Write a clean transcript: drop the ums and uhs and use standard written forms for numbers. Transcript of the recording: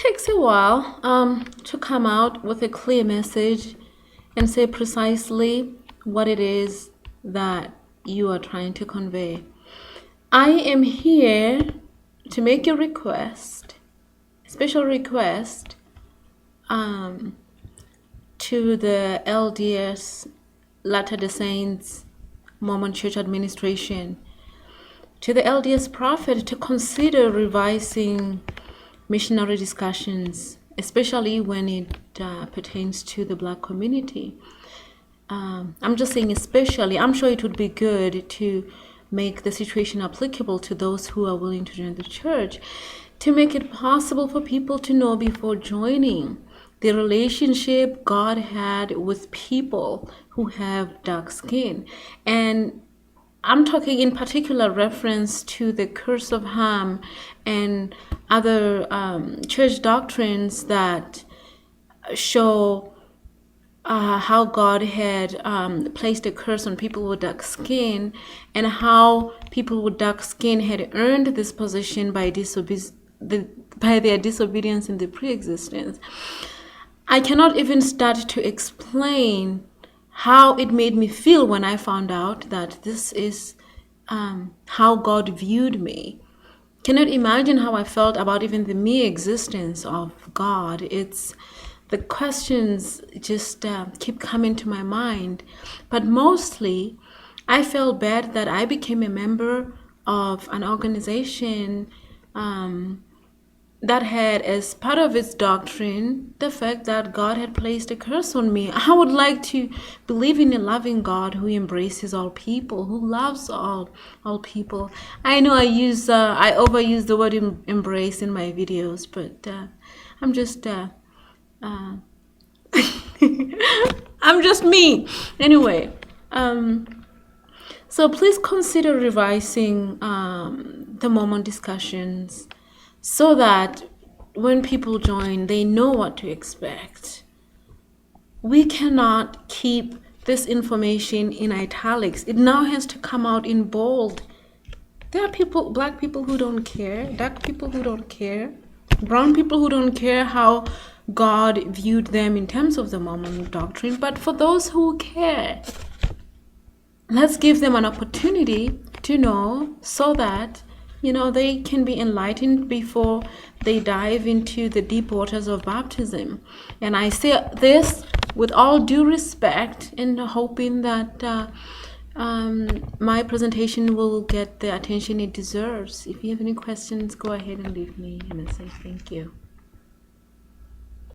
takes a while to come out with a clear message and say precisely what it is that you are trying to convey. I am here to make a request, a special request, to the LDS, Latter-day Saints, Mormon Church Administration, to the LDS Prophet to consider revising missionary discussions, especially when it pertains to the Black community. I'm just saying especially. I'm sure it would be good to make the situation applicable to those who are willing to join the church, to make it possible for people to know before joining the relationship God had with people who have dark skin. And I'm talking in particular reference to the curse of Ham and other church doctrines that show how God had placed a curse on people with dark skin, and how people with dark skin had earned this position by their disobedience in the pre-existence. I cannot even start to explain how it made me feel when I found out that this is how God viewed me. Cannot imagine how I felt about even the mere existence of God. It's the questions just keep coming to my mind. But mostly, I felt bad that I became a member of an organization that had as part of its doctrine the fact that God had placed a curse on me. I would like to believe in a loving God who embraces all people, who loves all people. I know I overuse the word embrace in my videos, but I'm just I'm just me. Anyway, so please consider revising the Mormon discussions, so that when people join, they know what to expect. We cannot keep this information in italics. It now has to come out in bold. There are people, Black people who don't care, dark people who don't care, brown people who don't care how God viewed them in terms of the Mormon doctrine. But for those who care, let's give them an opportunity to know, so that they can be enlightened before they dive into the deep waters of baptism. And I say this with all due respect, and hoping that my presentation will get the attention it deserves. If you have any questions, go ahead and leave me a message. Thank you.